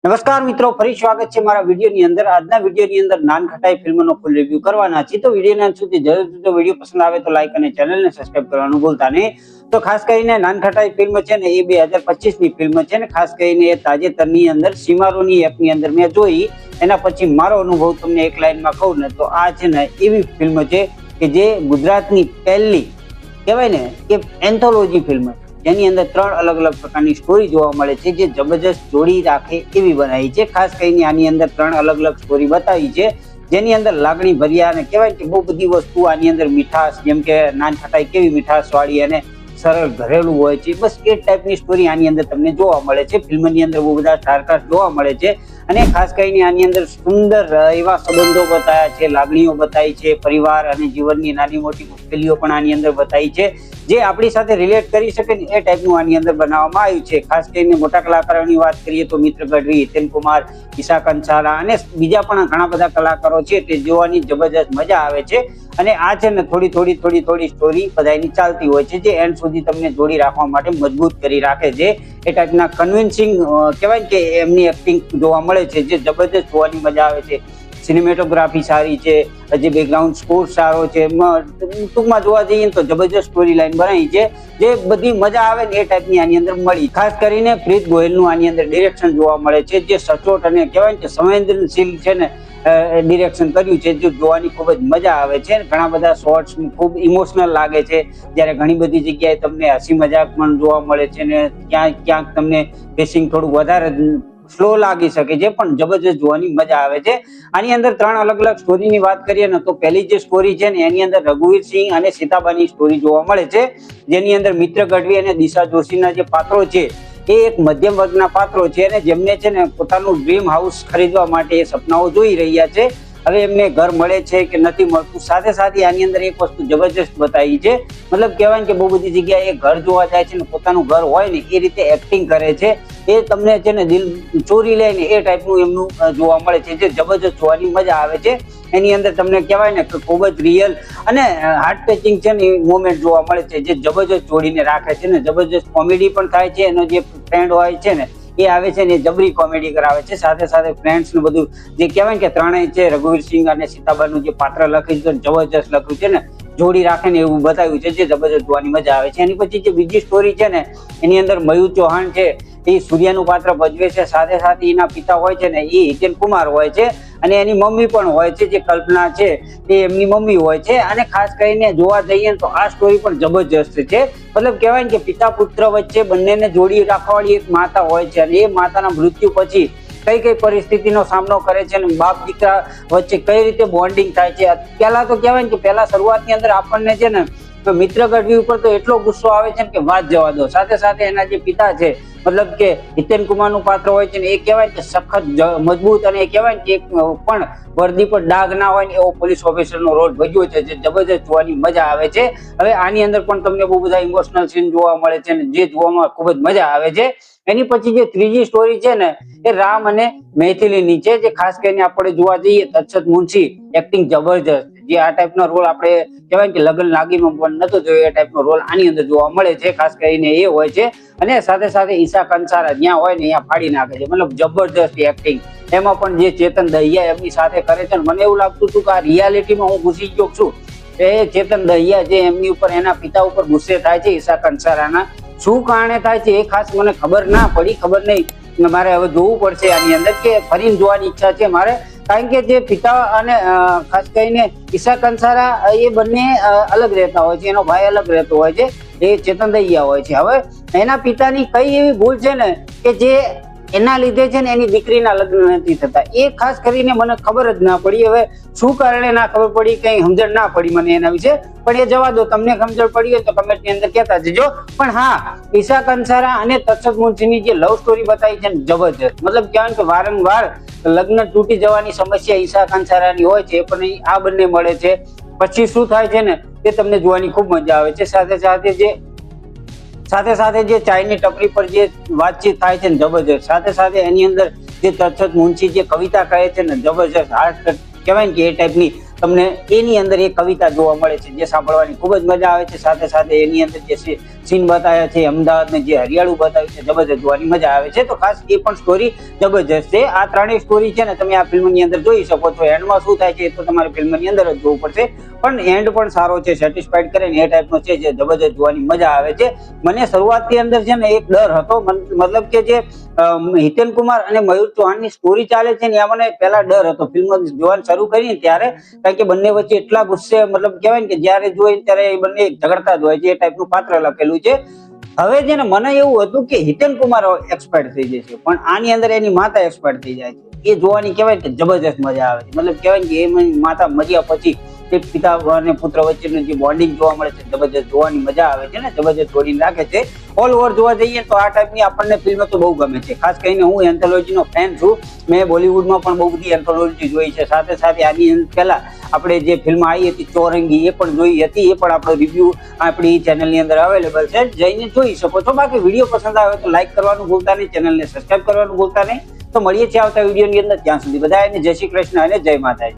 નમસ્કાર મિત્રો, ફરી સ્વાગત છે મારા વિડીયોની અંદર। આજના વિડીયોની અંદર નાનખટાઈ ફિલ્મનો ફૂલ રિવ્યુ કરવાના છે। તો વિડીયોના અંત સુધી જરૂરથી જો વિડીયો પસંદ આવે તો લાઈક અને ચેનલને સબસ્ક્રાઇબ કરવાનું ભૂલતા નહીં। તો ખાસ કરીને નાનખટાઈ ફિલ્મ છે ને એ 2025 ની ફિલ્મ છે ને ખાસ કરીને એ તાજેતરની અંદર સિમારોની એપની અંદર મેં જોઈ। એના પછી મારો અનુભવ તમને એક લાઈનમાં કહું ને તો આ છે ને એવી ફિલ્મ છે કે જે ગુજરાતની પહેલી કહેવાય ને કે એન્થોલોજી ફિલ્મ છે, જેની અંદર 3 અલગ અલગ પ્રકારની સ્ટોરી જોવા મળે છે, જે જબરજસ્ત જોડી રાખે એવી બનાવી છે। ખાસ કરીને આની અંદર 3 અલગ અલગ સ્ટોરી બતાવી છે, જેની અંદર લાગણી ભર્યા અને કહેવાય કે બહુ બધી વસ્તુ આની અંદર મીઠાશ, જેમ કે નાનખટાઈ કેવી મીઠાશ વાળી અને સરળ ઘરેલું હોય છે, બસ એ ટાઈપની સ્ટોરી આની અંદર તમને જોવા મળે છે। ફિલ્મની અંદર બહુ બધા સ્ટારકાસ્ટ જોવા મળે છે અને ખાસ કરીને આની અંદર સુંદર એવા સંબંધો બતાવ્યા છે, લાગણીઓ બતાવી છે, પરિવાર અને જીવનની નાની મોટી મુશ્કેલીઓ પણ આની અંદર બતાવી છે, જે આપણી સાથે રિલેટ કરી શકે ને એ ટાઈપનું આની અંદર બનાવવામાં આવ્યું છે। ખાસ કરીને મોટા કલાકારોની વાત કરીએ તો મિત્ર ગઢવી, હિતેન કુમાર, ઈશા કંસારા અને બીજા પણ ઘણા બધા કલાકારો છે, તે જોવાની જબરજસ્ત મજા આવે છે। અને આ છે ને થોડી સ્ટોરી બધાની ચાલતી હોય છે, જે એન્ડ સુધી તમને જોડી રાખવા માટે મજબૂત કરી રાખે છે। એ ટાઈપના કન્વિન્સિંગ કહેવાય કે એમની એક્ટિંગ જોવા મળે છે, જે જબરજસ્ત જોવાની મજા આવે છે। સિનેમેટોગ્રાફી સારી છે, જે બેકગ્રાઉન્ડ સ્કોર સારો છે, ટૂંકમાં જોવા જઈએ તો જબરજસ્ત સ્ટોરી લાઈન બનાવી છે, જે બધી મજા આવે ને એ ટાઈપની આની અંદર મળી। ખાસ કરીને પ્રીત ગોયલનું આની અંદર ડિરેક્શન જોવા મળે છે, જે સચોટ અને કહેવાય કે સંવેદનશીલ છે ને ડિરેક્શન કર્યું છે, જે જોવાની ખૂબ જ મજા આવે છે। ઘણા બધા શોર્ટ્સ ખૂબ ઇમોશનલ લાગે છે, જ્યારે ઘણી બધી જગ્યાએ તમને હસી મજાક પણ જોવા મળે છે ને ક્યાંક તમને પેસિંગ થોડું વધારે સ્લો લાગી શકે છે, પણ જબરજસ્ત જોવાની મજા આવે છે। આની અંદર 3 અલગ અલગ સ્ટોરીની વાત કરીએ ને તો પહેલી જે સ્ટોરી છે ને એની અંદર રઘુવીર સિંહ અને સીતાબાની સ્ટોરી જોવા મળે છે, જેની અંદર મિત્ર ગઢવી અને દિશા જોશીના જે પાત્રો છે એ એક મધ્યમ વર્ગના પાત્રો છે અને જેમને છે ને પોતાનું ડ્રીમ હાઉસ ખરીદવા માટે એ સપનાઓ જોઈ રહ્યા છે। હવે એમને ઘર મળે છે કે નથી મળતું, સાથે સાથે આની અંદર એક વસ્તુ જબરજસ્ત બતાવી છે, મતલબ કહેવાય કે બહુ બધી જગ્યાએ એ ઘર જોવા જાય છે ને પોતાનું ઘર હોય ને એ રીતે એક્ટિંગ કરે છે, એ તમને છે ને દિલ ચોરી લે ને એ ટાઈપનું એમનું જોવા મળે છે, જે જબરજસ્ત જોવાની મજા આવે છે। એની અંદર તમને કહેવાય ને કે ખૂબ જ રિયલ અને હાર્ટ ટચિંગ છે ને એ મોમેન્ટ જોવા મળે છે, જે જબરજસ્ત જોડીને રાખે છે ને જબરજસ્ત કોમેડી પણ થાય છે। એનો જે ફ્રેન્ડ હોય છે ને એ આવે છે ને જબરી કોમેડી કરાવે છે, સાથે સાથે ફ્રેન્ડ્સ નું બધું જે કહેવાય કે ત્રણેય છે, રઘુવીર સિંહ અને સીતાબાનું જે પાત્ર લખ્યું છે જબરજસ્ત લખ્યું છે ને જોડી રાખે ને એવું બતાવ્યું છે, જે જબરજસ્ત જોવાની મજા આવે છે। એની પછી જે બીજી સ્ટોરી છે ને એની અંદર મયુર ચૌહાણ છે એ સૂર્યનું પાત્ર ભજવે છે, સાથે સાથે એના પિતા હોય છે ને એ હિતેન કુમાર હોય છે અને એની મમ્મી પણ હોય છે, જે કલ્પના છે એ એમની મમ્મી હોય છે। અને ખાસ કરીને જોવા જઈએ તો આ સ્ટોરી પણ જબરજસ્ત છે, મતલબ કહેવાય કે પિતા પુત્ર વચ્ચે બંનેને જોડી રાખવાવાળી એક માતા હોય છે અને એ માતાના મૃત્યુ પછી કઈ પરિસ્થિતિનો સામનો કરે છે અને બાપ દીકરા વચ્ચે કઈ રીતે બોન્ડિંગ થાય છે। પહેલા તો કહેવાય કે પહેલા શરૂઆતની અંદર આપણને છે ને મિત્ર ગઢવી ઉપર તો એટલો ગુસ્સો આવે છે કે વાત જવા દો, સાથે સાથે એના જે પિતા છે મતલબ કે હિતેન કુમારનું પાત્ર હોય છે ને એ કહેવાય કે સખત મજબૂત અને કહેવાય કે એક પણ વર્દી પર ડાઘ ના હોય ને એવો પોલીસ ઓફિસરનો રોલ ભજવ્યો છે, જે જબરજસ્ત જોવાની મજા આવે છે। હવે આની અંદર પણ તમને બહુ બધા ઇમોશનલ સીન જોવા મળે છે ને જે જોવામાં ખૂબ જ મજા આવે છે। એની પછી જે ત્રીજી સ્ટોરી છે ને એ રામ અને મૈથિલીની છે, જે ખાસ કરીને આપણે જોવા જઈએ તક્ષત મુનશી એક્ટિંગ જબરજસ્ત, જે આ ટાઈપનો રોલ આપણે કહેવાય કે લગ્ન લાગીમાં પણ નતો જોયો એ ટાઈપનો રોલ આની અંદર જોવા મળે છે, ખાસ કરીને એ હોય છે। અને સાથે સાથે ઈશા કંસારા જ્યાં હોય ને ત્યાં ફાડી નાખે છે, મતલબ જબરજસ્ત એક્ટિંગ। એમાં પણ જે ચેતન દહિયા એમની સાથે કરે છે, મને એવું લાગતું હતું કે આ રિયાલિટીમાં હું ઘૂસી ગયો છું। એ ચેતન દહિયા જે એમની ઉપર એના પિતા ઉપર ગુસ્સે થાય છે ઈશા કંસારાના, શું કારણે થાય છે એ ખાસ મને ખબર ના પડી, ખબર નહીં, મારે હવે જોવું પડશે આની અંદર કે ફરીને જોવાની ઈચ્છા છે મારે, કારણ કે જે પિતા અને ખાસ કરીને ઈશા કંસારા એ બંને અલગ રહેતા હોય છે, એનો ભાઈ અલગ રહેતો હોય છે, એ ચેતન દહિયા હોય છે। હવે એના પિતાની કઈ એવી ભૂલ છે ને કે જે એના લીધે છે ને એની દીકરીના લગ્ન નથી થતા, એ ખાસ કરીને મને ખબર જ ના પડી। હવે શું કારણે ના ખબર પડી, કઈ સમજણ ના પડી મને એના વિશે, પણ એ જવા દો, તમને સમજણ પડી હોય તો કમેન્ટની અંદર કહેતા જજો। પણ હા, ઈશા કંસારા અને તક્ષત મુનશીની જે લવ સ્ટોરી બતાવી છે ને જબરજસ્ત, મતલબ કહેવાય કે વારંવાર લગ્ન તૂટી જવાની સમસ્યા ઈશા કંસારાની હોય છે, પણ આ બંને મળે છે, પછી શું થાય છે ને એ તમને જોવાની ખૂબ મજા આવે છે। સાથે સાથે જે ચાયની ટપરી પર જે વાતચીત થાય છે ને જબરજસ્ત, સાથે સાથે એની અંદર જે તક્ષત મુનશી જે કવિતા કહે છે ને જબરજસ્ત હાર્ટ કહેવાય કે એ ટાઈપની તમને એની અંદર એક કવિતા જોવા મળે છે જે સાંભળવાની ખૂબ જ મજા આવે છે. સાથે સાથે એની અંદર જે સીન બતાવ્યા છે અમદાવાદને જે હરિયાળું બતાવ્યું છે જબરજસ્ત જોવાની મજા આવે છે. તો ખાસ એ પણ સ્ટોરી જબરજસ્ત છે. આ ત્રણેય સ્ટોરી છે ને તમે આ ફિલ્મની અંદર જોઈ શકો છો. એન્ડમાં શું થાય છે એ તો તમારે ફિલ્મની અંદર જ જોવું પડશે, પણ એન્ડ પણ સારો છે, સેટિસ્ફાઈડ કરે ને એ ટાઈપનો છે જે જબરજસ્ત જોવાની મજા આવે છે. મને શરૂઆતની અંદર છે ને એક ડર હતો, મતલબ કે જે હિતેન કુમાર અને મયુર ચૌહાણની સ્ટોરી ચાલે છે ને ત્યાં મને પહેલા ડર હતો ફિલ્મ જોવાનું શરૂ કરી ત્યારે, કારણ કે બંને વચ્ચે એટલા ગુસ્સે મતલબ કહેવાય ને કે જયારે જોઈ ત્યારે એ બંને ઝઘડતા જ હોય છે, એ ટાઈપનું પાત્ર લખેલું છે. હવે છે ને મને એવું હતું કે હિતેન કુમાર એક્સપાયર થઈ જશે, પણ આની અંદર એની માતા એક્સપાયર થઈ જાય છે. એ જોવાની કહેવાય કે જબરજસ્ત મજા આવે છે. મતલબ કહેવાય કે એ માતા મર્યા પછી એક પિતા અને પુત્ર વચ્ચેનું જે બોન્ડિંગ જોવા મળે છે જબરજસ્ત જોવાની મજા આવે છે ને જબરજસ્ત જોડીને રાખે છે. ઓલ ઓવર જોવા જઈએ તો આ ટાઈપની આપણને ફિલ્મ તો બહુ ગમે છે. ખાસ કરીને હું એન્થોલોજીનો ફેન છું. મેં બોલિવૂડમાં પણ બહુ બધી એન્થોલોજી જોઈ છે. સાથે સાથે આની પહેલા આપણે જે ફિલ્મ આવી હતી ચોરંગી એ પણ જોઈ હતી. એ પણ આપણો રિવ્યુ આપણી ચેનલની અંદર અવેલેબલ છે, જઈને જોઈ શકો છો. બાકી વિડીયો પસંદ આવે તો લાઈક કરવાનું ભૂલતા નહીં, ચેનલને સબસ્ક્રાઈબ કરવાનું ભૂલતા નહીં. તો મળીએ છીએ આવતા વિડીયોની અંદર. ત્યાં સુધી બધાને જય શ્રી કૃષ્ણ અને જય માતાજી.